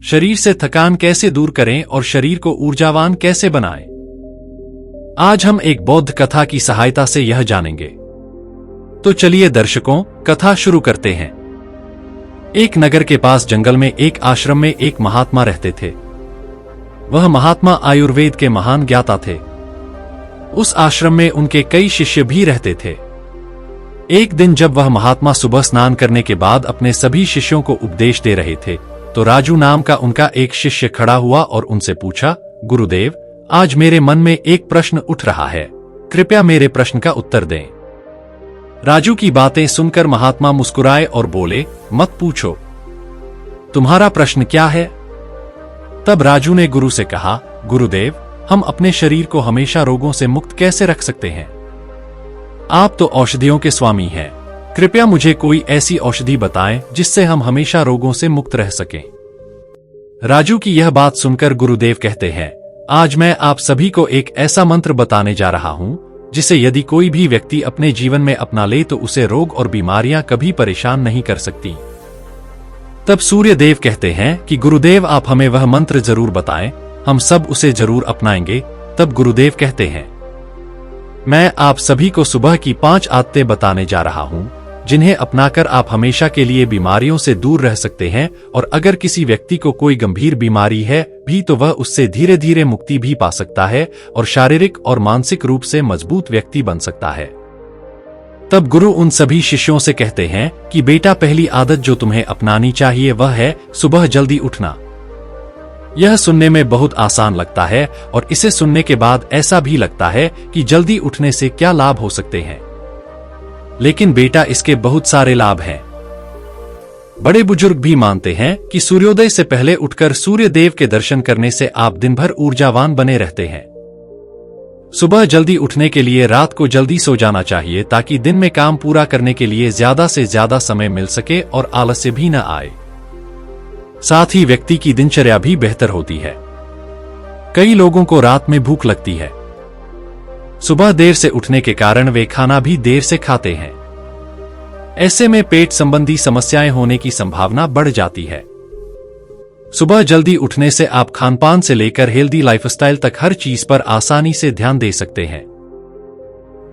शरीर से थकान कैसे दूर करें और शरीर को ऊर्जावान कैसे बनाएं? आज हम एक बौद्ध कथा की सहायता से यह जानेंगे। तो चलिए दर्शकों, कथा शुरू करते हैं। एक नगर के पास जंगल में एक आश्रम में एक महात्मा रहते थे। वह महात्मा आयुर्वेद के महान ज्ञाता थे। उस आश्रम में उनके कई शिष्य भी रहते थे। एक दिन जब वह महात्मा सुबह स्नान करने के बाद अपने सभी शिष्यों को उपदेश दे रहे थे, तो राजू नाम का उनका एक शिष्य खड़ा हुआ और उनसे पूछा, गुरुदेव, आज मेरे मन में एक प्रश्न उठ रहा है, कृपया मेरे प्रश्न का उत्तर दें। राजू की बातें सुनकर महात्मा मुस्कुराए और बोले, मत पूछो, तुम्हारा प्रश्न क्या है? तब राजू ने गुरु से कहा, गुरुदेव, हम अपने शरीर को हमेशा रोगों से मुक्त कैसे रख सकते हैं? आप तो औषधियों के स्वामी हैं, कृपया मुझे कोई ऐसी औषधि बताएं जिससे हम हमेशा रोगों से मुक्त रह सकें। राजू की यह बात सुनकर गुरुदेव कहते हैं, आज मैं आप सभी को एक ऐसा मंत्र बताने जा रहा हूं जिसे यदि कोई भी व्यक्ति अपने जीवन में अपना ले तो उसे रोग और बीमारियां कभी परेशान नहीं कर सकती। तब सूर्य देव कहते हैं कि गुरुदेव, आप हमें वह मंत्र जरूर बताएं, हम सब उसे जरूर अपनाएंगे। तब गुरुदेव कहते हैं, मैं आप सभी को सुबह की 5 आदतें बताने जा रहा हूं जिन्हें अपनाकर आप हमेशा के लिए बीमारियों से दूर रह सकते हैं, और अगर किसी व्यक्ति को कोई गंभीर बीमारी है भी तो वह उससे धीरे धीरे मुक्ति भी पा सकता है और शारीरिक और मानसिक रूप से मजबूत व्यक्ति बन सकता है। तब गुरु उन सभी शिष्यों से कहते हैं कि बेटा, पहली आदत जो तुम्हें अपनानी चाहिए वह है सुबह जल्दी उठना। यह सुनने में बहुत आसान लगता है और इसे सुनने के बाद ऐसा भी लगता है कि जल्दी उठने से क्या लाभ हो सकते हैं, लेकिन बेटा इसके बहुत सारे लाभ हैं। बड़े बुजुर्ग भी मानते हैं कि सूर्योदय से पहले उठकर सूर्य देव के दर्शन करने से आप दिन भर ऊर्जावान बने रहते हैं। सुबह जल्दी उठने के लिए रात को जल्दी सो जाना चाहिए ताकि दिन में काम पूरा करने के लिए ज्यादा से ज्यादा समय मिल सके और आलस्य भी न आए। साथ ही व्यक्ति की दिनचर्या भी बेहतर होती है। कई लोगों को रात में भूख लगती है। सुबह देर से उठने के कारण वे खाना भी देर से खाते हैं। ऐसे में पेट संबंधी समस्याएं होने की संभावना बढ़ जाती है। सुबह जल्दी उठने से आप खानपान से लेकर हेल्दी लाइफस्टाइल तक हर चीज पर आसानी से ध्यान दे सकते हैं।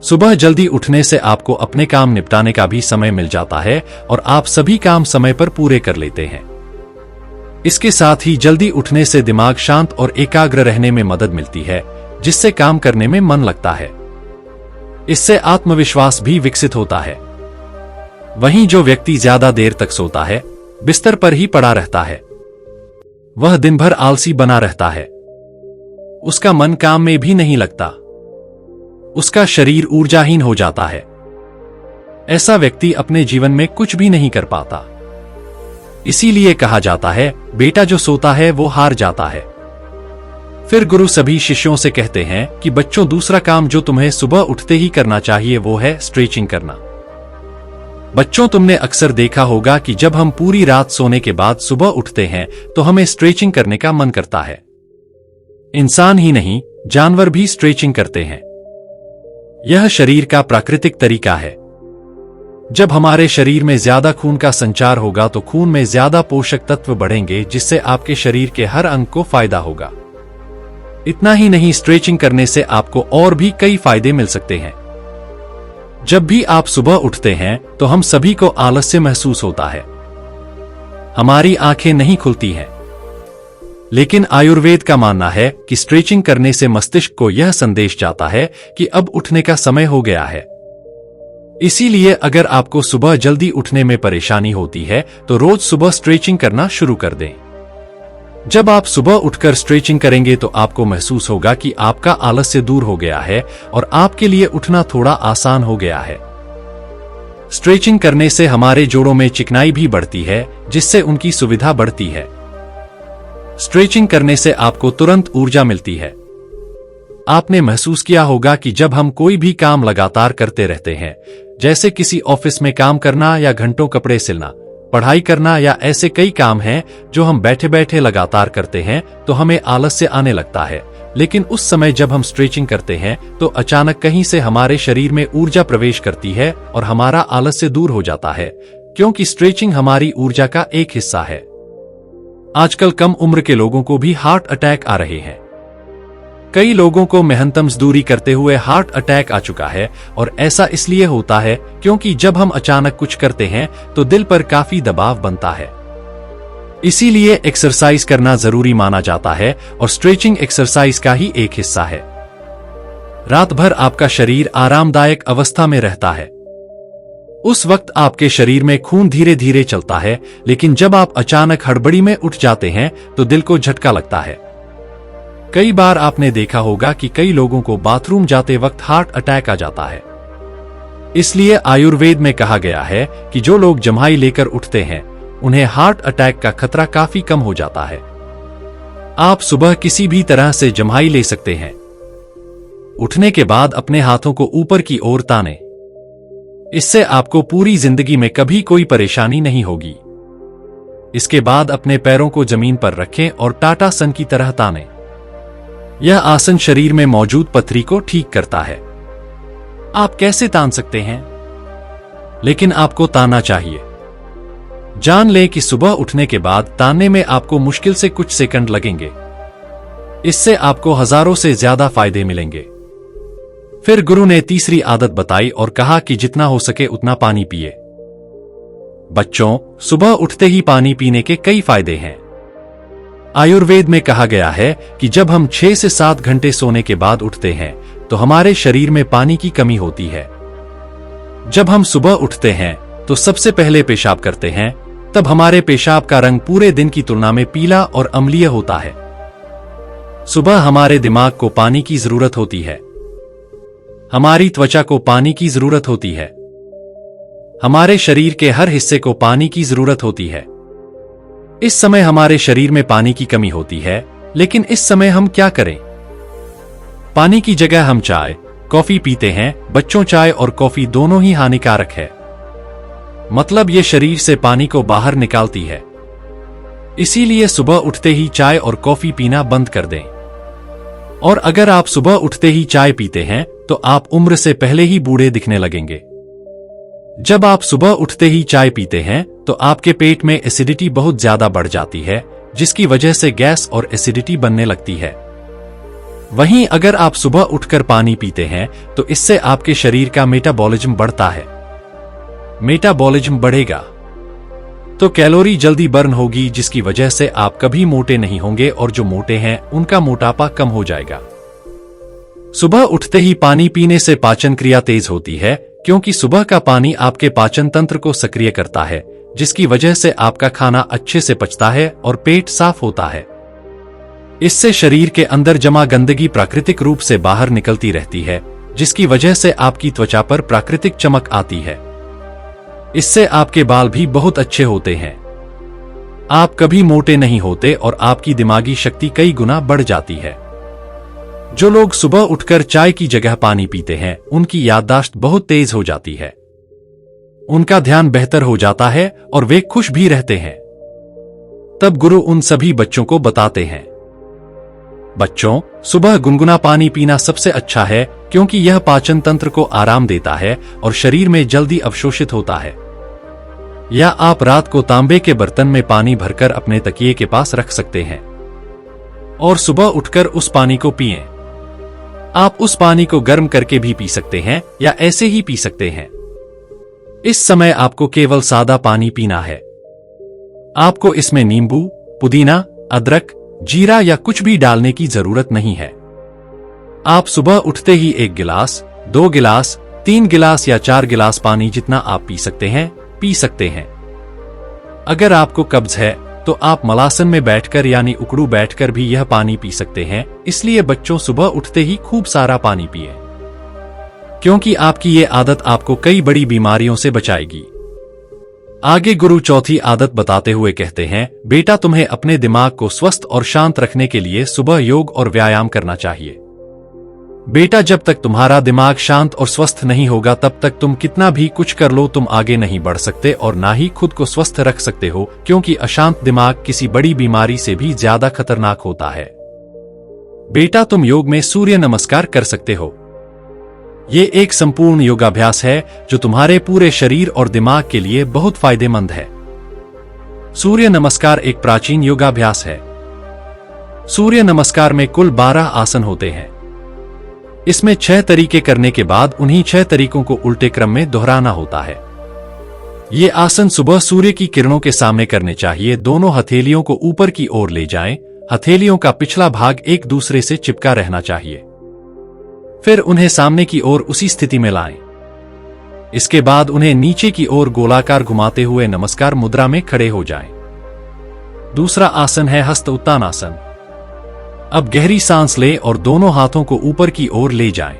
सुबह जल्दी उठने से आपको अपने काम निपटाने का भी समय मिल जाता है और आप सभी काम समय पर पूरे कर लेते हैं। इसके साथ ही जल्दी उठने से दिमाग शांत और एकाग्र रहने में मदद मिलती है, जिससे काम करने में मन लगता है। इससे आत्मविश्वास भी विकसित होता है। वहीं जो व्यक्ति ज्यादा देर तक सोता है, बिस्तर पर ही पड़ा रहता है, वह दिन भर आलसी बना रहता है। उसका मन काम में भी नहीं लगता, उसका शरीर ऊर्जाहीन हो जाता है। ऐसा व्यक्ति अपने जीवन में कुछ भी नहीं कर पाता। इसीलिए कहा जाता है, बेटा जो सोता है वो हार जाता है। फिर गुरु सभी शिष्यों से कहते हैं कि बच्चों, दूसरा काम जो तुम्हें सुबह उठते ही करना चाहिए वो है स्ट्रेचिंग करना। बच्चों, तुमने अक्सर देखा होगा कि जब हम पूरी रात सोने के बाद सुबह उठते हैं तो हमें स्ट्रेचिंग करने का मन करता है। इंसान ही नहीं, जानवर भी स्ट्रेचिंग करते हैं। यह शरीर का प्राकृतिक तरीका है। जब हमारे शरीर में ज्यादा खून का संचार होगा तो खून में ज्यादा पोषक तत्व बढ़ेंगे, जिससे आपके शरीर के हर अंग को फायदा होगा। इतना ही नहीं, स्ट्रेचिंग करने से आपको और भी कई फायदे मिल सकते हैं। जब भी आप सुबह उठते हैं तो हम सभी को आलस्य महसूस होता है, हमारी आंखें नहीं खुलती हैं। लेकिन आयुर्वेद का मानना है कि स्ट्रेचिंग करने से मस्तिष्क को यह संदेश जाता है कि अब उठने का समय हो गया है। इसीलिए अगर आपको सुबह जल्दी उठने में परेशानी होती है तो रोज सुबह स्ट्रेचिंग करना शुरू कर दें। जब आप सुबह उठकर स्ट्रेचिंग करेंगे तो आपको महसूस होगा कि आपका आलस्य दूर हो गया है और आपके लिए उठना थोड़ा आसान हो गया है। स्ट्रेचिंग करने से हमारे जोड़ों में चिकनाई भी बढ़ती है, जिससे उनकी सुविधा बढ़ती है। स्ट्रेचिंग करने से आपको तुरंत ऊर्जा मिलती है। आपने महसूस किया होगा कि जब हम कोई भी काम लगातार करते रहते हैं, जैसे किसी ऑफिस में काम करना या घंटों कपड़े सिलना, पढ़ाई करना या ऐसे कई काम हैं जो हम बैठे बैठे लगातार करते हैं, तो हमें आलस्य आने लगता है। लेकिन उस समय जब हम स्ट्रेचिंग करते हैं तो अचानक कहीं से हमारे शरीर में ऊर्जा प्रवेश करती है और हमारा आलस्य दूर हो जाता है, क्योंकि स्ट्रेचिंग हमारी ऊर्जा का एक हिस्सा है। आजकल कम उम्र के लोगों को भी हार्ट अटैक आ रहे हैं। कई लोगों को मेहनत मजदूरी करते हुए हार्ट अटैक आ चुका है, और ऐसा इसलिए होता है क्योंकि जब हम अचानक कुछ करते हैं तो दिल पर काफी दबाव बनता है। इसीलिए एक्सरसाइज करना जरूरी माना जाता है, और स्ट्रेचिंग एक्सरसाइज का ही एक हिस्सा है। रात भर आपका शरीर आरामदायक अवस्था में रहता है। उस वक्त आपके शरीर में खून धीरे धीरे चलता है, लेकिन जब आप अचानक हड़बड़ी में उठ जाते हैं तो दिल को झटका लगता है। कई बार आपने देखा होगा कि कई लोगों को बाथरूम जाते वक्त हार्ट अटैक आ जाता है। इसलिए आयुर्वेद में कहा गया है कि जो लोग जम्हाई लेकर उठते हैं उन्हें हार्ट अटैक का खतरा काफी कम हो जाता है। आप सुबह किसी भी तरह से जम्हाई ले सकते हैं। उठने के बाद अपने हाथों को ऊपर की ओर ताने। इससे आपको पूरी जिंदगी में कभी कोई परेशानी नहीं होगी। इसके बाद अपने पैरों को जमीन पर रखें और टाटा सन की तरह ताने। यह आसन शरीर में मौजूद पथरी को ठीक करता है। आप कैसे तान सकते हैं? लेकिन आपको तानना चाहिए। जान लें कि सुबह उठने के बाद तानने में आपको मुश्किल से कुछ सेकंड लगेंगे। इससे आपको हजारों से ज्यादा फायदे मिलेंगे। फिर गुरु ने तीसरी आदत बताई और कहा कि जितना हो सके उतना पानी पिए। बच्चों, सुबह उठते ही पानी पीने के कई फायदे हैं। आयुर्वेद में कहा गया है कि जब हम 6 से 7 घंटे सोने के बाद उठते हैं तो हमारे शरीर में पानी की कमी होती है। जब हम सुबह उठते हैं तो सबसे पहले पेशाब करते हैं, तब हमारे पेशाब का रंग पूरे दिन की तुलना में पीला और अम्लीय होता है। सुबह हमारे दिमाग को पानी की जरूरत होती है। हमारी त्वचा को पानी की जरूरत होती है। हमारे शरीर के हर हिस्से को पानी की जरूरत होती है। इस समय हमारे शरीर में पानी की कमी होती है, लेकिन इस समय हम क्या करें? पानी की जगह हम चाय, कॉफी पीते हैं। बच्चों, चाय और कॉफी दोनों ही हानिकारक है। मतलब ये शरीर से पानी को बाहर निकालती है। इसीलिए सुबह उठते ही चाय और कॉफी पीना बंद कर दें। और अगर आप सुबह उठते ही चाय पीते हैं तो आप उम्र से पहले ही बूढ़े दिखने लगेंगे। जब आप सुबह उठते ही चाय पीते हैं तो आपके पेट में एसिडिटी बहुत ज्यादा बढ़ जाती है, जिसकी वजह से गैस और एसिडिटी बनने लगती है। वहीं अगर आप सुबह उठकर पानी पीते हैं तो इससे आपके शरीर का मेटाबॉलिज्म बढ़ता है। मेटाबॉलिज्म बढ़ेगा तो कैलोरी जल्दी बर्न होगी, जिसकी वजह से आप कभी मोटे नहीं होंगे, और जो मोटे हैं उनका मोटापा कम हो जाएगा। सुबह उठते ही पानी पीने से पाचन क्रिया तेज होती है, क्योंकि सुबह का पानी आपके पाचन तंत्र को सक्रिय करता है, जिसकी वजह से आपका खाना अच्छे से पचता है और पेट साफ होता है। इससे शरीर के अंदर जमा गंदगी प्राकृतिक रूप से बाहर निकलती रहती है, जिसकी वजह से आपकी त्वचा पर प्राकृतिक चमक आती है। इससे आपके बाल भी बहुत अच्छे होते हैं। आप कभी मोटे नहीं होते और आपकी दिमागी शक्ति कई गुना बढ़ जाती है। जो लोग सुबह उठकर चाय की जगह पानी पीते हैं उनकी याददाश्त बहुत तेज हो जाती है, उनका ध्यान बेहतर हो जाता है और वे खुश भी रहते हैं। तब गुरु उन सभी बच्चों को बताते हैं, बच्चों, सुबह गुनगुना पानी पीना सबसे अच्छा है, क्योंकि यह पाचन तंत्र को आराम देता है और शरीर में जल्दी अवशोषित होता है। या आप रात को तांबे के बर्तन में पानी भरकर अपने तकिए के पास रख सकते हैं और सुबह उठकर उस पानी को पिएं। आप उस पानी को गर्म करके भी पी सकते हैं या ऐसे ही पी सकते हैं। इस समय आपको केवल सादा पानी पीना है। आपको इसमें नींबू, पुदीना, अदरक, जीरा या कुछ भी डालने की जरूरत नहीं है। आप सुबह उठते ही 1 गिलास, 2 गिलास, 3 गिलास या 4 गिलास पानी जितना आप पी सकते हैं, पी सकते हैं। अगर आपको कब्ज है तो आप मलासन में बैठकर यानी उकड़ू बैठकर भी यह पानी पी सकते हैं। इसलिए बच्चों, सुबह उठते ही खूब सारा पानी पिए, क्योंकि आपकी ये आदत आपको कई बड़ी बीमारियों से बचाएगी। आगे गुरु चौथी आदत बताते हुए कहते हैं, बेटा, तुम्हें अपने दिमाग को स्वस्थ और शांत रखने के लिए सुबह योग और व्यायाम करना चाहिए। बेटा, जब तक तुम्हारा दिमाग शांत और स्वस्थ नहीं होगा तब तक तुम कितना भी कुछ कर लो तुम आगे नहीं बढ़ सकते और ना ही खुद को स्वस्थ रख सकते हो, क्योंकि अशांत दिमाग किसी बड़ी बीमारी से भी ज्यादा खतरनाक होता है। बेटा, तुम योग में सूर्य नमस्कार कर सकते हो। ये एक संपूर्ण योगाभ्यास है जो तुम्हारे पूरे शरीर और दिमाग के लिए बहुत फायदेमंद है। सूर्य नमस्कार एक प्राचीन योगाभ्यास है। सूर्य नमस्कार में कुल 12 आसन होते हैं। इसमें 6 तरीके करने के बाद उन्हीं 6 तरीकों को उल्टे क्रम में दोहराना होता है। ये आसन सुबह सूर्य की किरणों के सामने करने चाहिए। दोनों हथेलियों को ऊपर की ओर ले जाएं। हथेलियों का पिछला भाग एक दूसरे से चिपका रहना चाहिए। फिर उन्हें सामने की ओर उसी स्थिति में लाएं। इसके बाद उन्हें नीचे की ओर गोलाकार घुमाते हुए नमस्कार मुद्रा में खड़े हो जाएं। दूसरा आसन है हस्त उत्तानासन। अब गहरी सांस लें और दोनों हाथों को ऊपर की ओर ले जाएं।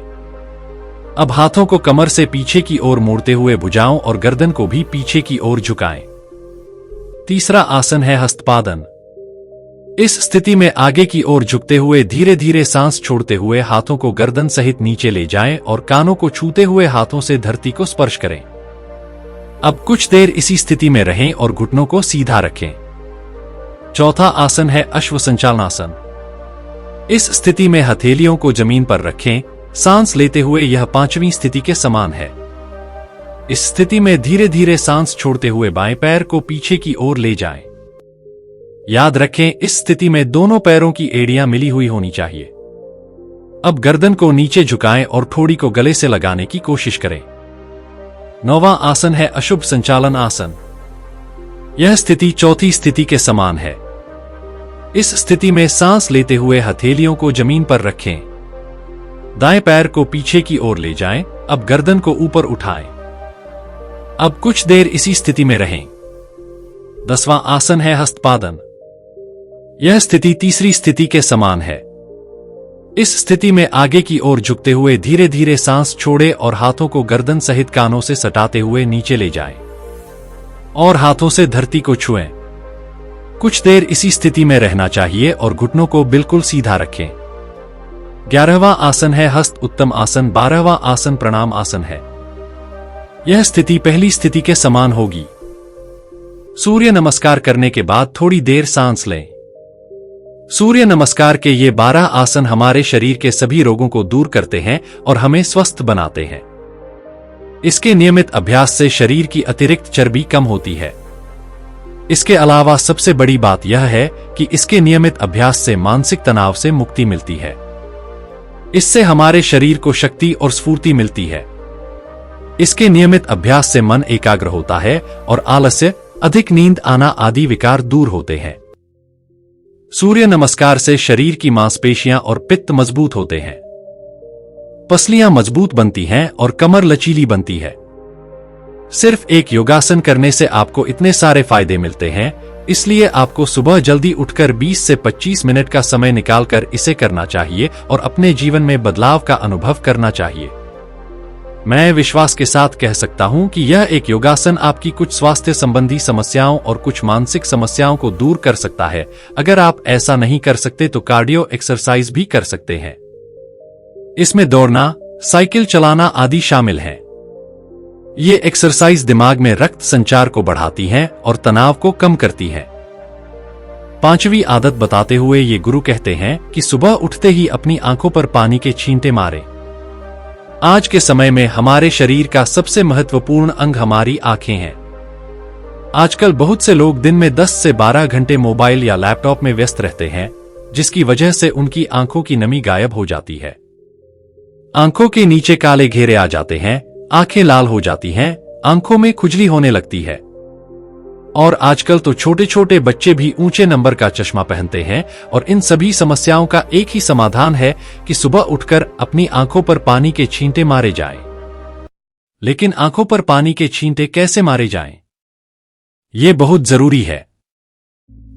अब हाथों को कमर से पीछे की ओर मोड़ते हुए भुजाओं और गर्दन को भी पीछे की ओर झुकाएं। तीसरा आसन है हस्तपादन। इस स्थिति में आगे की ओर झुकते हुए धीरे धीरे सांस छोड़ते हुए हाथों को गर्दन सहित नीचे ले जाएं और कानों को छूते हुए हाथों से धरती को स्पर्श करें। अब कुछ देर इसी स्थिति में रहें और घुटनों को सीधा रखें। चौथा आसन है अश्व संचालनासन। इस स्थिति में हथेलियों को जमीन पर रखें। सांस लेते हुए यह 5वीं स्थिति के समान है। इस स्थिति में धीरे धीरे सांस छोड़ते हुए बाएं पैर को पीछे की ओर ले जाएं। याद रखें, इस स्थिति में दोनों पैरों की एड़ियां मिली हुई होनी चाहिए। अब गर्दन को नीचे झुकाएं और ठोड़ी को गले से लगाने की कोशिश करें। 9वां आसन है अशुभ संचालन आसन। यह स्थिति चौथी स्थिति के समान है। इस स्थिति में सांस लेते हुए हथेलियों को जमीन पर रखें। दाएं पैर को पीछे की ओर ले जाएं। अब गर्दन को ऊपर उठाएं। अब कुछ देर इसी स्थिति में रहें। 10वां आसन है हस्तपादन। यह स्थिति तीसरी स्थिति के समान है। इस स्थिति में आगे की ओर झुकते हुए धीरे धीरे सांस छोड़ें और हाथों को गर्दन सहित कानों से सटाते हुए नीचे ले जाएं और हाथों से धरती को छुएं। कुछ देर इसी स्थिति में रहना चाहिए और घुटनों को बिल्कुल सीधा रखें। 11वां आसन है हस्त उत्तम आसन। 12वां आसन प्रणाम आसन है। यह स्थिति पहली स्थिति के समान होगी। सूर्य नमस्कार करने के बाद थोड़ी देर सांस लें। सूर्य नमस्कार के ये 12 आसन हमारे शरीर के सभी रोगों को दूर करते हैं और हमें स्वस्थ बनाते हैं। इसके नियमित अभ्यास से शरीर की अतिरिक्त चर्बी कम होती है। इसके अलावा सबसे बड़ी बात यह है कि इसके नियमित अभ्यास से मानसिक तनाव से मुक्ति मिलती है। इससे हमारे शरीर को शक्ति और स्फूर्ति मिलती है। इसके नियमित अभ्यास से मन एकाग्र होता है और आलस्य, अधिक नींद आना आदि विकार दूर होते हैं। सूर्य नमस्कार से शरीर की मांसपेशियां और पित्त मजबूत होते हैं। पसलियां मजबूत बनती हैं और कमर लचीली बनती है। सिर्फ एक योगासन करने से आपको इतने सारे फायदे मिलते हैं, इसलिए आपको सुबह जल्दी उठकर 20 से 25 मिनट का समय निकालकर इसे करना चाहिए और अपने जीवन में बदलाव का अनुभव करना चाहिए। मैं विश्वास के साथ कह सकता हूं कि यह एक योगासन आपकी कुछ स्वास्थ्य संबंधी समस्याओं और कुछ मानसिक समस्याओं को दूर कर सकता है। अगर आप ऐसा नहीं कर सकते तो कार्डियो एक्सरसाइज भी कर सकते हैं। इसमें दौड़ना, साइकिल चलाना आदि शामिल हैं। ये एक्सरसाइज दिमाग में रक्त संचार को बढ़ाती हैं और तनाव को कम करती हैं। 5वीं आदत बताते हुए ये गुरु कहते हैं कि सुबह उठते ही अपनी आंखों पर पानी के छींटे मारें। आज के समय में हमारे शरीर का सबसे महत्वपूर्ण अंग हमारी आंखें हैं। आजकल बहुत से लोग दिन में 10 से 12 घंटे मोबाइल या लैपटॉप में व्यस्त रहते हैं, जिसकी वजह से उनकी आंखों की नमी गायब हो जाती है। आंखों के नीचे काले घेरे आ जाते हैं, आंखें लाल हो जाती हैं, आंखों में खुजली होने लगती है। और आजकल तो छोटे छोटे बच्चे भी ऊंचे नंबर का चश्मा पहनते हैं। और इन सभी समस्याओं का एक ही समाधान है कि सुबह उठकर अपनी आंखों पर पानी के छींटे मारे जाएं। लेकिन आंखों पर पानी के छींटे कैसे मारे जाएं? ये बहुत जरूरी है।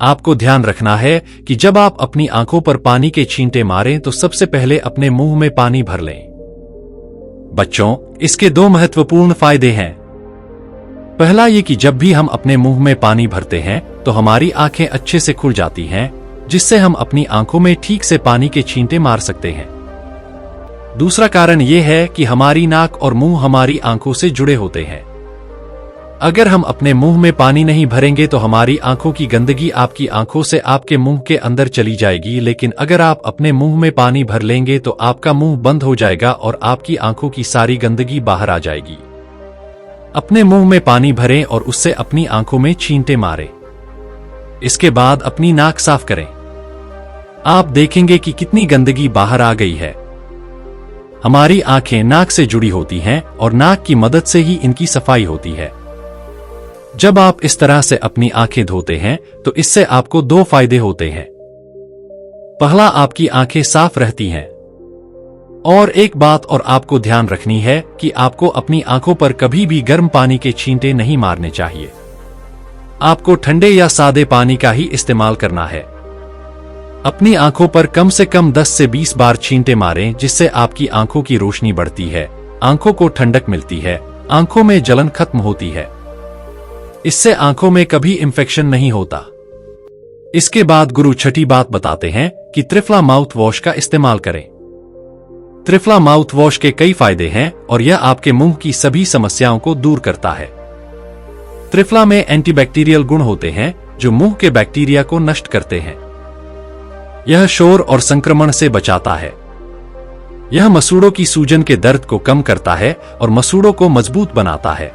आपको ध्यान रखना है कि जब आप अपनी आंखों पर पानी के छींटे मारें तो सबसे पहले अपने मुंह में पानी भर लें। बच्चों, इसके 2 महत्वपूर्ण फायदे हैं। पहला ये कि जब भी हम अपने मुंह में पानी भरते हैं तो हमारी आंखें अच्छे से खुल जाती हैं, जिससे हम अपनी आंखों में ठीक से पानी के छींटे मार सकते हैं। दूसरा कारण यह है कि हमारी नाक और मुंह हमारी आंखों से जुड़े होते हैं। अगर हम अपने मुंह में पानी नहीं भरेंगे तो हमारी आंखों की गंदगी आपकी आंखों से आपके मुंह के अंदर चली जाएगी, लेकिन अगर आप अपने मुंह में पानी भर लेंगे तो आपका मुंह बंद हो जाएगा और आपकी आंखों की सारी गंदगी बाहर आ जाएगी। अपने मुंह में पानी भरें और उससे अपनी आंखों में छींटे मारें। इसके बाद अपनी नाक साफ करें। आप देखेंगे कि कितनी गंदगी बाहर आ गई है। हमारी आंखें नाक से जुड़ी होती हैं और नाक की मदद से ही इनकी सफाई होती है। जब आप इस तरह से अपनी आंखें धोते हैं तो इससे आपको दो फायदे होते हैं। पहला, आपकी आंखें साफ रहती हैं। और एक बात और आपको ध्यान रखनी है कि आपको अपनी आंखों पर कभी भी गर्म पानी के छींटे नहीं मारने चाहिए। आपको ठंडे या सादे पानी का ही इस्तेमाल करना है। अपनी आंखों पर कम से कम 10 से 20 बार छींटे मारें, जिससे आपकी आंखों की रोशनी बढ़ती है, आंखों को ठंडक मिलती है, आंखों में जलन खत्म होती है। इससे आंखों में कभी इंफेक्शन नहीं होता। इसके बाद गुरु छठी बात बताते हैं कि त्रिफला माउथ वॉश का इस्तेमाल करें। त्रिफला माउथ वॉश के कई फायदे हैं और यह आपके मुंह की सभी समस्याओं को दूर करता है। त्रिफला में एंटीबैक्टीरियल गुण होते हैं जो मुंह के बैक्टीरिया को नष्ट करते हैं। यह शोर और संक्रमण से बचाता है। यह मसूड़ों की सूजन के दर्द को कम करता है और मसूड़ों को मजबूत बनाता है।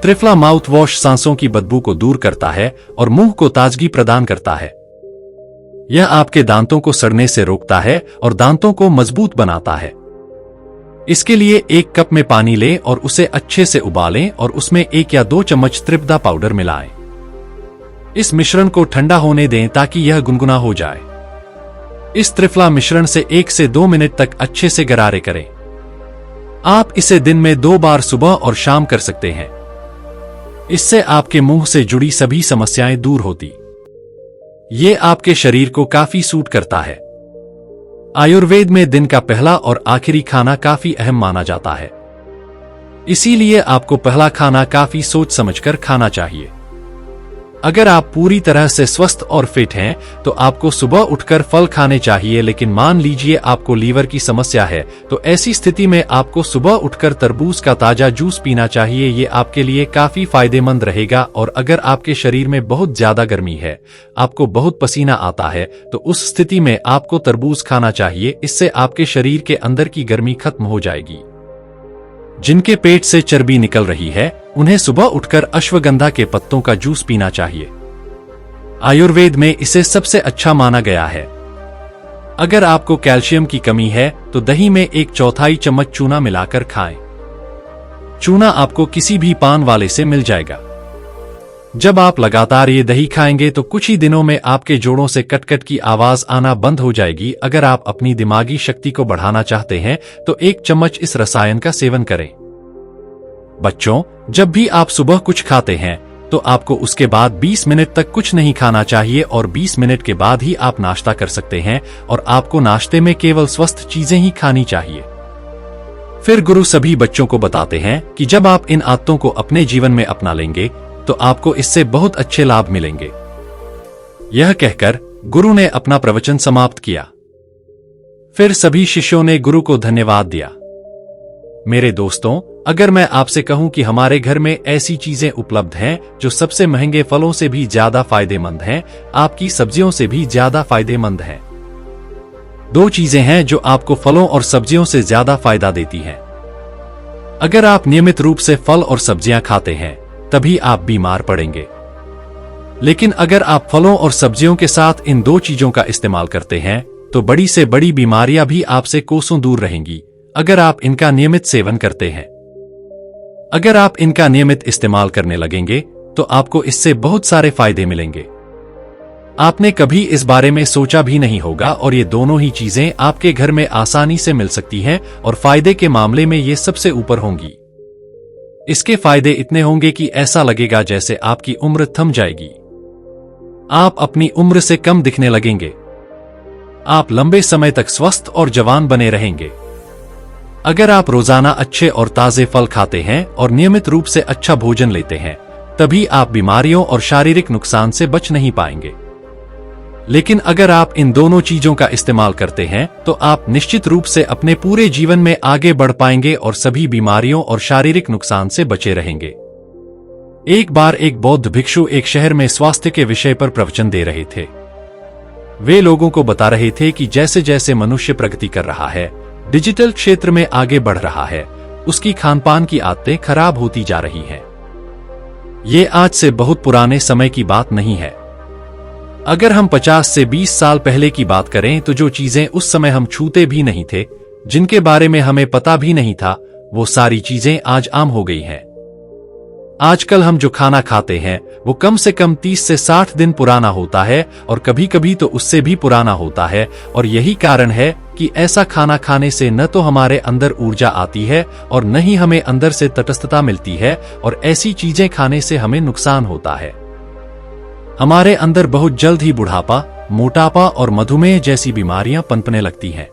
त्रिफला माउथ वॉश सांसों की बदबू को दूर करता है और मुंह को ताजगी प्रदान करता है। यह आपके दांतों को सड़ने से रोकता है और दांतों को मजबूत बनाता है। इसके लिए 1 कप में पानी लें और उसे अच्छे से उबालें और उसमें 1 या 2 चम्मच त्रिफला पाउडर मिलाएं। इस मिश्रण को ठंडा होने दें ताकि यह गुनगुना हो जाए। इस त्रिफला मिश्रण से 1 से 2 मिनट तक अच्छे से गरारे करें। आप इसे दिन में 2 बार सुबह और शाम कर सकते हैं। इससे आपके मुंह से जुड़ी सभी समस्याएं दूर होती। ये आपके शरीर को काफी सूट करता है। आयुर्वेद में दिन का पहला और आखिरी खाना काफी अहम माना जाता है। इसीलिए आपको पहला खाना काफी सोच समझकर खाना चाहिए। अगर आप पूरी तरह से स्वस्थ और फिट हैं तो आपको सुबह उठकर फल खाने चाहिए, लेकिन मान लीजिए आपको लीवर की समस्या है तो ऐसी स्थिति में आपको सुबह उठकर तरबूज का ताजा जूस पीना चाहिए। ये आपके लिए काफी फायदेमंद रहेगा। और अगर आपके शरीर में बहुत ज्यादा गर्मी है, आपको बहुत पसीना आता है, तो उस स्थिति में आपको तरबूज खाना चाहिए। इससे आपके शरीर के अंदर की गर्मी खत्म हो जाएगी। जिनके पेट से चर्बी निकल रही है उन्हें सुबह उठकर अश्वगंधा के पत्तों का जूस पीना चाहिए। आयुर्वेद में इसे सबसे अच्छा माना गया है। अगर आपको कैल्शियम की कमी है तो दही में 1/4 चम्मच चूना मिलाकर खाएं। चूना आपको किसी भी पान वाले से मिल जाएगा। जब आप लगातार ये दही खाएंगे तो कुछ ही दिनों में आपके जोड़ों से कटकट की आवाज आना बंद हो जाएगी। अगर आप अपनी दिमागी शक्ति को बढ़ाना चाहते हैं तो 1 चम्मच इस रसायन का सेवन करें। बच्चों, जब भी आप सुबह कुछ खाते हैं तो आपको उसके बाद 20 मिनट तक कुछ नहीं खाना चाहिए और 20 मिनट के बाद ही आप नाश्ता कर सकते हैं और आपको नाश्ते में केवल स्वस्थ चीजें ही खानी चाहिए। फिर गुरु सभी बच्चों को बताते हैं कि जब आप इन आदतों को अपने जीवन में अपना लेंगे तो आपको इससे बहुत अच्छे लाभ मिलेंगे। यह कहकर गुरु ने अपना प्रवचन समाप्त किया। फिर सभी शिष्यों ने गुरु को धन्यवाद दिया। मेरे दोस्तों, अगर मैं आपसे कहूं कि हमारे घर में ऐसी चीजें उपलब्ध हैं जो सबसे महंगे फलों से भी ज्यादा फायदेमंद हैं, आपकी सब्जियों से भी ज्यादा फायदेमंद हैं। 2 चीजें हैं जो आपको फलों और सब्जियों से ज्यादा फायदा देती हैं। अगर आप नियमित रूप से फल और सब्जियां खाते हैं तभी आप बीमार पड़ेंगे। लेकिन अगर आप फलों और सब्जियों के साथ इन 2 चीजों का इस्तेमाल करते हैं तो बड़ी से बड़ी बीमारियां भी आपसे कोसों दूर रहेंगी, अगर आप इनका नियमित सेवन करते हैं। अगर आप इनका नियमित इस्तेमाल करने लगेंगे तो आपको इससे बहुत सारे फायदे मिलेंगे। आपने कभी इस बारे में सोचा भी नहीं होगा और ये दोनों ही चीजें आपके घर में आसानी से मिल सकती हैं और फायदे के मामले में ये सबसे ऊपर होंगी। इसके फायदे इतने होंगे कि ऐसा लगेगा जैसे आपकी उम्र थम जाएगी। आप अपनी उम्र से कम दिखने लगेंगे। आप लंबे समय तक स्वस्थ और जवान बने रहेंगे। अगर आप रोजाना अच्छे और ताजे फल खाते हैं और नियमित रूप से अच्छा भोजन लेते हैं, तभी आप बीमारियों और शारीरिक नुकसान से बच नहीं पाएंगे। लेकिन अगर आप इन दोनों चीजों का इस्तेमाल करते हैं तो आप निश्चित रूप से अपने पूरे जीवन में आगे बढ़ पाएंगे और सभी बीमारियों और शारीरिक नुकसान से बचे रहेंगे। एक बार एक बौद्ध भिक्षु एक शहर में स्वास्थ्य के विषय पर प्रवचन दे रहे थे। वे लोगों को बता रहे थे कि जैसे जैसे मनुष्य प्रगति कर रहा है, डिजिटल क्षेत्र में आगे बढ़ रहा है, उसकी खानपान की आदतें खराब होती जा रही हैं। ये आज से बहुत पुराने समय की बात नहीं है। अगर हम 50 से 20 साल पहले की बात करें तो जो चीजें उस समय हम छूते भी नहीं थे, जिनके बारे में हमें पता भी नहीं था, वो सारी चीजें आज आम हो गई हैं। आजकल हम जो खाना खाते हैं वो कम से कम 30 से 60 दिन पुराना होता है और कभी कभी तो उससे भी पुराना होता है। और यही कारण है कि ऐसा खाना खाने से न तो हमारे अंदर ऊर्जा आती है और न ही हमें अंदर से तटस्थता मिलती है, और ऐसी चीजें खाने से हमें नुकसान होता है। हमारे अंदर बहुत जल्द ही बुढ़ापा, मोटापा और मधुमेह जैसी बीमारियां पनपने लगती हैं।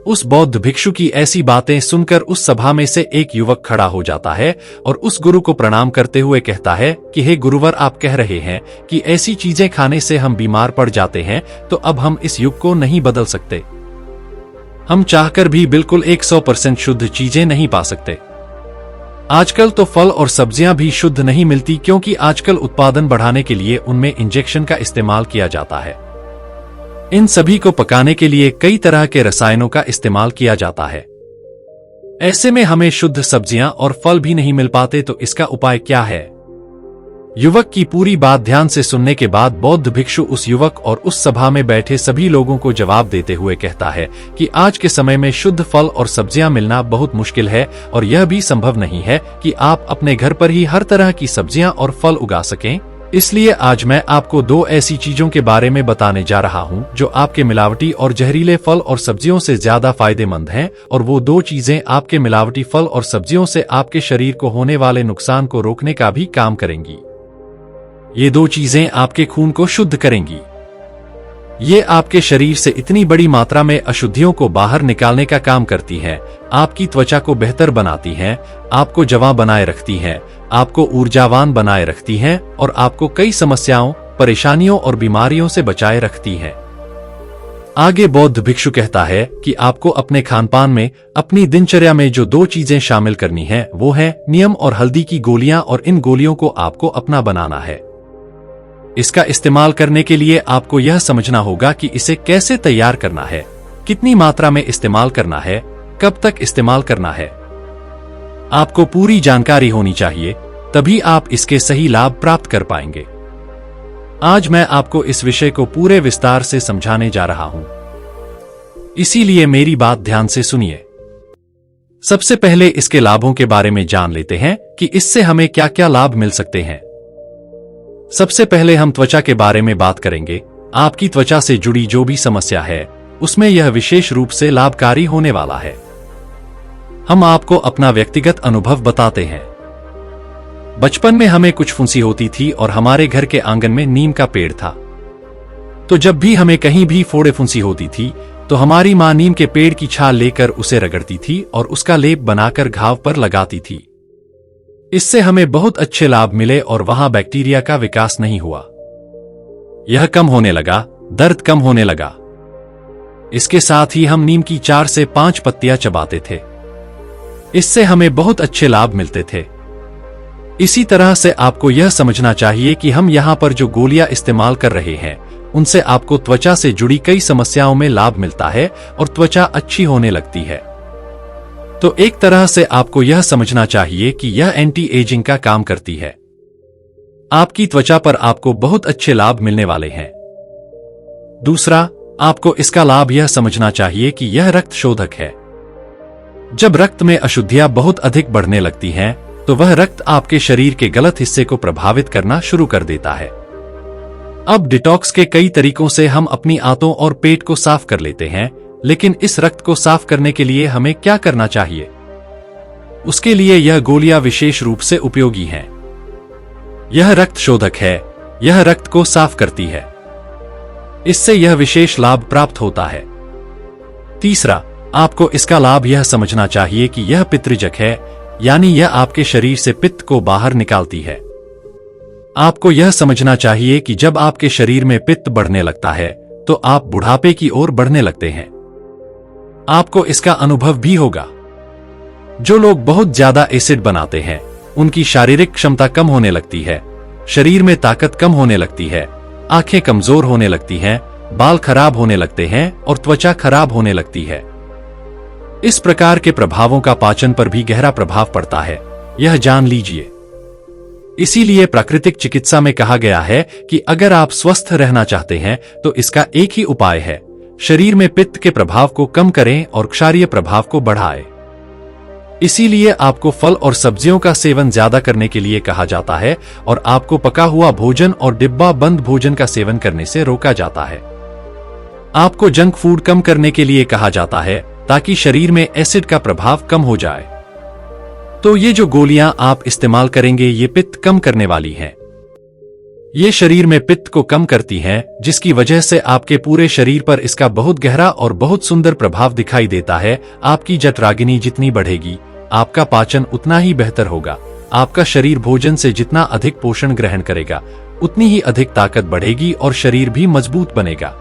उस बौद्ध भिक्षु की ऐसी बातें सुनकर उस सभा में से एक युवक खड़ा हो जाता है और उस गुरु को प्रणाम करते हुए कहता है कि हे गुरुवर, आप कह रहे हैं कि ऐसी चीजें खाने से हम बीमार पड़ जाते हैं, तो अब हम इस युग को नहीं बदल सकते। हम चाहकर भी बिल्कुल 100% शुद्ध चीजें नहीं पा सकते। आजकल तो फल और सब्जियां भी शुद्ध नहीं मिलती, क्योंकि आजकल उत्पादन बढ़ाने के लिए उनमें इंजेक्शन का इस्तेमाल किया जाता है। इन सभी को पकाने के लिए कई तरह के रसायनों का इस्तेमाल किया जाता है। ऐसे में हमें शुद्ध सब्जियां और फल भी नहीं मिल पाते, तो इसका उपाय क्या है? युवक की पूरी बात ध्यान से सुनने के बाद बौद्ध भिक्षु उस युवक और उस सभा में बैठे सभी लोगों को जवाब देते हुए कहता है कि आज के समय में शुद्ध फल और सब्जियां मिलना बहुत मुश्किल है, और यह भी संभव नहीं है कि आप अपने घर पर ही हर तरह की सब्जियां और फल उगा सकें। इसलिए आज मैं आपको 2 ऐसी चीजों के बारे में बताने जा रहा हूं जो आपके मिलावटी और जहरीले फल और सब्जियों से ज्यादा फायदेमंद हैं, और वो 2 चीजें आपके मिलावटी फल और सब्जियों से आपके शरीर को होने वाले नुकसान को रोकने का भी काम करेंगी। ये 2 चीजें आपके खून को शुद्ध करेंगी। ये आपके शरीर से इतनी बड़ी मात्रा में अशुद्धियों को बाहर निकालने का काम करती हैं, आपकी त्वचा को बेहतर बनाती हैं, आपको जवां बनाए रखती हैं, आपको ऊर्जावान बनाए रखती हैं और आपको कई समस्याओं, परेशानियों और बीमारियों से बचाए रखती हैं। आगे बौद्ध भिक्षु कहता है कि आपको अपने खानपान में, अपनी दिनचर्या में जो 2 चीजें शामिल करनी है वो है नियम और हल्दी की गोलियां, और इन गोलियों को आपको अपना बनाना है। इसका इस्तेमाल करने के लिए आपको यह समझना होगा कि इसे कैसे तैयार करना है, कितनी मात्रा में इस्तेमाल करना है, कब तक इस्तेमाल करना है। आपको पूरी जानकारी होनी चाहिए, तभी आप इसके सही लाभ प्राप्त कर पाएंगे। आज मैं आपको इस विषय को पूरे विस्तार से समझाने जा रहा हूं, इसीलिए मेरी बात ध्यान से सुनिए। सबसे पहले इसके लाभों के बारे में जान लेते हैं कि इससे हमें क्या क्या लाभ मिल सकते हैं। सबसे पहले हम त्वचा के बारे में बात करेंगे। आपकी त्वचा से जुड़ी जो भी समस्या है उसमें यह विशेष रूप से लाभकारी होने वाला है। हम आपको अपना व्यक्तिगत अनुभव बताते हैं। बचपन में हमें कुछ फुंसी होती थी और हमारे घर के आंगन में नीम का पेड़ था। तो जब भी हमें कहीं भी फोड़े फुंसी होती थी तो हमारी मां नीम के पेड़ की छाल लेकर उसे रगड़ती थी और उसका लेप बनाकर घाव पर लगाती थी। इससे हमें बहुत अच्छे लाभ मिले और वहां बैक्टीरिया का विकास नहीं हुआ। यह कम होने लगा, दर्द कम होने लगा। इसके साथ ही हम नीम की 4 से 5 पत्तियां चबाते थे। इससे हमें बहुत अच्छे लाभ मिलते थे। इसी तरह से आपको यह समझना चाहिए कि हम यहां पर जो गोलियां इस्तेमाल कर रहे हैं उनसे आपको त्वचा से जुड़ी कई समस्याओं में लाभ मिलता है और त्वचा अच्छी होने लगती है। तो एक तरह से आपको यह समझना चाहिए कि यह एंटी एजिंग का काम करती है। आपकी त्वचा पर आपको बहुत अच्छे लाभ मिलने वाले हैं। दूसरा, आपको इसका लाभ यह समझना चाहिए कि यह रक्त शोधक है। जब रक्त में अशुद्धियां बहुत अधिक बढ़ने लगती हैं, तो वह रक्त आपके शरीर के गलत हिस्से को प्रभावित करना शुरू कर देता है। अब डिटॉक्स के कई तरीकों से हम अपनी आंतों और पेट को साफ कर लेते हैं, लेकिन इस रक्त को साफ करने के लिए हमें क्या करना चाहिए? उसके लिए यह गोलियां विशेष रूप से उपयोगी हैं। यह रक्त शोधक है, यह रक्त को साफ करती है। इससे यह विशेष लाभ प्राप्त होता है। तीसरा, आपको इसका लाभ यह समझना चाहिए कि यह पितृजक है, यानी यह आपके शरीर से पित्त को बाहर निकालती है। आपको यह समझना चाहिए कि जब आपके शरीर में पित्त बढ़ने लगता है तो आप बुढ़ापे की ओर बढ़ने लगते हैं। आपको इसका अनुभव भी होगा। जो लोग बहुत ज्यादा एसिड बनाते हैं उनकी शारीरिक क्षमता कम होने लगती है, शरीर में ताकत कम होने लगती है, आंखें कमजोर होने लगती हैं, बाल खराब होने लगते हैं और त्वचा खराब होने लगती है। इस प्रकार के प्रभावों का पाचन पर भी गहरा प्रभाव पड़ता है, यह जान लीजिए। इसीलिए प्राकृतिक चिकित्सा में कहा गया है कि अगर आप स्वस्थ रहना चाहते हैं तो इसका एक ही उपाय है, शरीर में पित्त के प्रभाव को कम करें और क्षारीय प्रभाव को बढ़ाएं। इसीलिए आपको फल और सब्जियों का सेवन ज्यादा करने के लिए कहा जाता है और आपको पका हुआ भोजन और डिब्बा बंद भोजन का सेवन करने से रोका जाता है। आपको जंक फूड कम करने के लिए कहा जाता है ताकि शरीर में एसिड का प्रभाव कम हो जाए। तो ये जो गोलियां आप इस्तेमाल करेंगे ये पित्त कम करने वाली हैं। ये शरीर में पित्त को कम करती हैं, जिसकी वजह से आपके पूरे शरीर पर इसका बहुत गहरा और बहुत सुंदर प्रभाव दिखाई देता है। आपकी जठराग्नि जितनी बढ़ेगी, आपका पाचन उतना ही बेहतर होगा। आपका शरीर भोजन से जितना अधिक पोषण ग्रहण करेगा, उतनी ही अधिक ताकत बढ़ेगी और शरीर भी मजबूत बनेगा।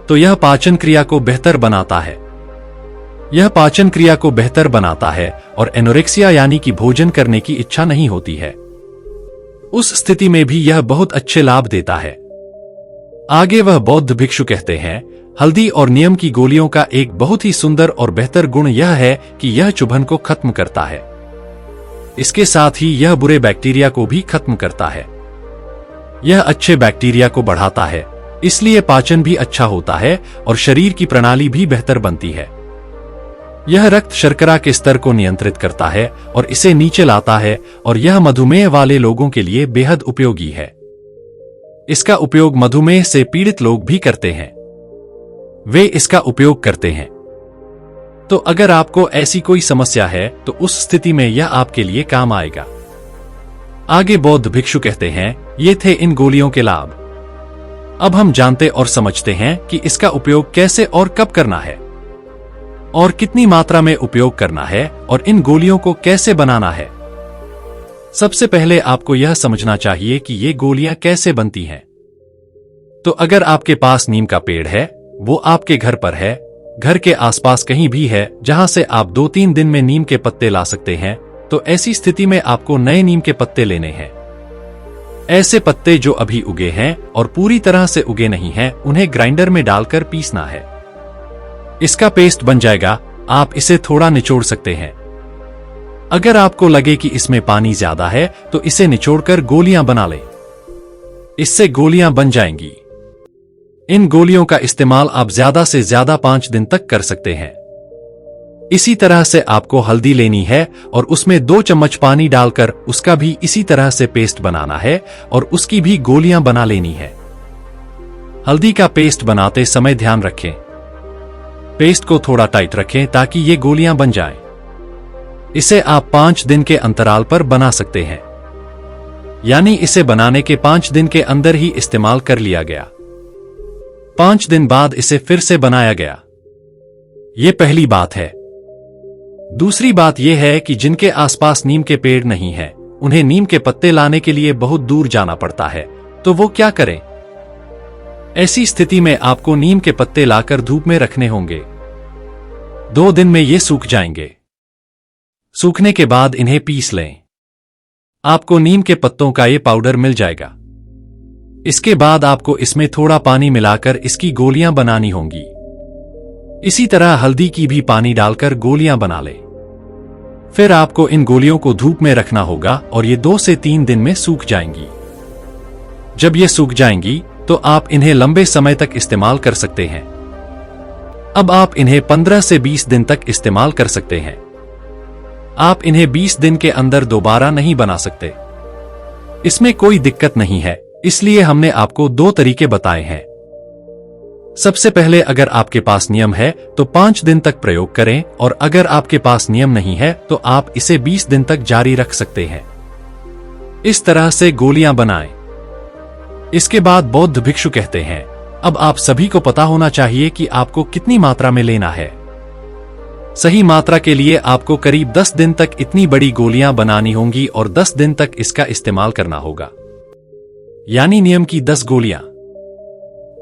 तो यह पाचन क्रिया को बेहतर बनाता है। यह पाचन क्रिया को बेहतर बनाता है और एनोरेक्सिया यानी कि भोजन करने की इच्छा नहीं होती है, उस स्थिति में भी यह बहुत अच्छे लाभ देता है। आगे वह बौद्ध भिक्षु कहते हैं, हल्दी और नीम की गोलियों का एक बहुत ही सुंदर और बेहतर गुण यह है कि यह चुभन को खत्म करता है। इसके साथ ही यह बुरे बैक्टीरिया को भी खत्म करता है। यह अच्छे बैक्टीरिया को बढ़ाता है, इसलिए पाचन भी अच्छा होता है और शरीर की प्रणाली भी बेहतर बनती है। यह रक्त शर्करा के स्तर को नियंत्रित करता है और इसे नीचे लाता है और यह मधुमेह वाले लोगों के लिए बेहद उपयोगी है। इसका उपयोग मधुमेह से पीड़ित लोग भी करते हैं, वे इसका उपयोग करते हैं। तो अगर आपको ऐसी कोई समस्या है तो उस स्थिति में यह आपके लिए काम आएगा। आगे बौद्ध भिक्षु कहते हैं, ये थे इन गोलियों के लाभ। अब हम जानते और समझते हैं कि इसका उपयोग कैसे और कब करना है और कितनी मात्रा में उपयोग करना है और इन गोलियों को कैसे बनाना है। सबसे पहले आपको यह समझना चाहिए कि ये गोलियां कैसे बनती हैं। तो अगर आपके पास नीम का पेड़ है, वो आपके घर पर है, घर के आसपास कहीं भी है जहां से आप 2-3 दिन में नीम के पत्ते ला सकते हैं, तो ऐसी स्थिति में आपको नए नीम के पत्ते लेने हैं। ऐसे पत्ते जो अभी उगे हैं और पूरी तरह से उगे नहीं हैं, उन्हें ग्राइंडर में डालकर पीसना है। इसका पेस्ट बन जाएगा। आप इसे थोड़ा निचोड़ सकते हैं। अगर आपको लगे कि इसमें पानी ज्यादा है तो इसे निचोड़कर गोलियां बना लें, इससे गोलियां बन जाएंगी। इन गोलियों का इस्तेमाल आप ज्यादा से ज्यादा 5 दिन तक कर सकते हैं। इसी तरह से आपको हल्दी लेनी है और उसमें 2 चम्मच पानी डालकर उसका भी इसी तरह से पेस्ट बनाना है और उसकी भी गोलियां बना लेनी है। हल्दी का पेस्ट बनाते समय ध्यान रखें, पेस्ट को थोड़ा टाइट रखें ताकि ये गोलियां बन जाएं। इसे आप 5 दिन के अंतराल पर बना सकते हैं, यानी इसे बनाने के 5 दिन के अंदर ही इस्तेमाल कर लिया गया। 5 दिन बाद इसे फिर से बनाया गया। ये पहली बात है। दूसरी बात यह है कि जिनके आसपास नीम के पेड़ नहीं है, उन्हें नीम के पत्ते लाने के लिए बहुत दूर जाना पड़ता है, तो वो क्या करें? ऐसी स्थिति में आपको नीम के पत्ते लाकर धूप में रखने होंगे। 2 दिन में ये सूख जाएंगे। सूखने के बाद इन्हें पीस लें। आपको नीम के पत्तों का ये पाउडर मिल जाएगा। इसके बाद आपको इसमें थोड़ा पानी मिलाकर इसकी गोलियां बनानी होंगी। इसी तरह हल्दी की भी पानी डालकर गोलियां बना लें। फिर आपको इन गोलियों को धूप में रखना होगा और ये 2 से 3 दिन में सूख जाएंगी। जब ये सूख जाएंगी तो आप इन्हें लंबे समय तक इस्तेमाल कर सकते हैं। अब आप इन्हें 15 से 20 दिन तक इस्तेमाल कर सकते हैं। आप इन्हें 20 दिन के अंदर दोबारा नहीं बना सकते। इसमें कोई दिक्कत नहीं है, इसलिए हमने आपको 2 तरीके बताए हैं। सबसे पहले अगर आपके पास नियम है तो 5 दिन तक प्रयोग करें और अगर आपके पास नियम नहीं है तो आप इसे 20 दिन तक जारी रख सकते हैं। इस तरह से गोलियां बनाएं। इसके बाद बौद्ध भिक्षु कहते हैं, अब आप सभी को पता होना चाहिए कि आपको कितनी मात्रा में लेना है। सही मात्रा के लिए आपको करीब 10 दिन तक इतनी बड़ी गोलियां बनानी होंगी और 10 दिन तक इसका इस्तेमाल करना होगा। यानी नीम की 10 गोलियां,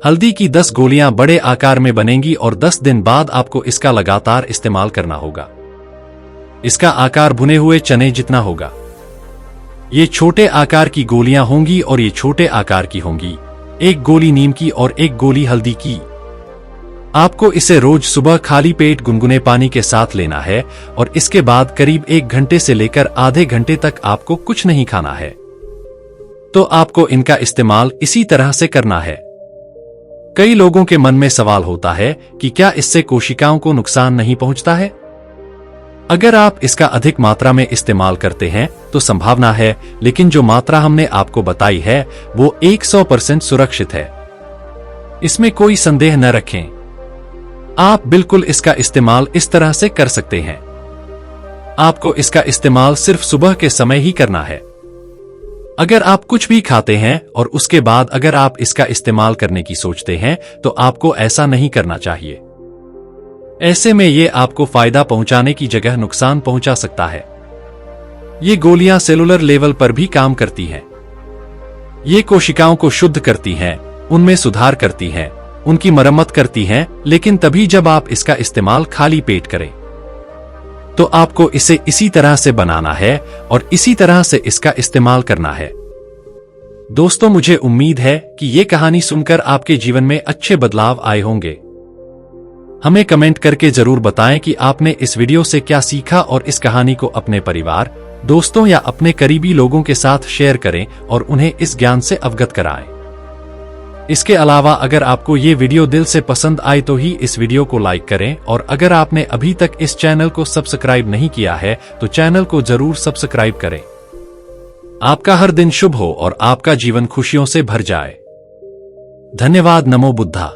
हल्दी की 10 गोलियां बड़े आकार में बनेंगी और 10 दिन बाद आपको इसका लगातार इस्तेमाल करना होगा। इसका आकार भुने हुए चने जितना होगा। ये छोटे आकार की गोलियां होंगी और ये छोटे आकार की होंगी। 1 गोली नीम की और 1 गोली हल्दी की। आपको इसे रोज सुबह खाली पेट गुनगुने पानी के साथ लेना है और इसके बाद करीब 1 घंटे से लेकर आधे घंटे तक आपको कुछ नहीं खाना है। तो आपको इनका इस्तेमाल इसी तरह से करना है। कई लोगों के मन में सवाल होता है कि क्या इससे कोशिकाओं को नुकसान नहीं पहुंचता है? अगर आप इसका अधिक मात्रा में इस्तेमाल करते हैं तो संभावना है, लेकिन जो मात्रा हमने आपको बताई है वो 100% सुरक्षित है। इसमें कोई संदेह न रखें। आप बिल्कुल इसका इस्तेमाल इस तरह से कर सकते हैं। आपको इसका इस्तेमाल सिर्फ सुबह के समय ही करना है। अगर आप कुछ भी खाते हैं और उसके बाद अगर आप इसका इस्तेमाल करने की सोचते हैं तो आपको ऐसा नहीं करना चाहिए। ऐसे में ये आपको फायदा पहुंचाने की जगह नुकसान पहुंचा सकता है। ये गोलियां सेलुलर लेवल पर भी काम करती हैं। ये कोशिकाओं को शुद्ध करती हैं, उनमें सुधार करती हैं, उनकी मरम्मत करती हैं, लेकिन तभी जब आप इसका इस्तेमाल खाली पेट करें। तो आपको इसे इसी तरह से बनाना है और इसी तरह से इसका इस्तेमाल करना है। दोस्तों, मुझे उम्मीद है कि ये कहानी सुनकर आपके जीवन में अच्छे बदलाव आए होंगे। हमें कमेंट करके जरूर बताएं कि आपने इस वीडियो से क्या सीखा और इस कहानी को अपने परिवार, दोस्तों या अपने करीबी लोगों के साथ शेयर करें और उन्हें इस ज्ञान से अवगत कराएं। इसके अलावा अगर आपको ये वीडियो दिल से पसंद आए तो ही इस वीडियो को लाइक करें और अगर आपने अभी तक इस चैनल को सब्सक्राइब नहीं किया है तो चैनल को जरूर सब्सक्राइब करें। आपका हर दिन शुभ हो और आपका जीवन खुशियों से भर जाए। धन्यवाद। नमो बुद्धा।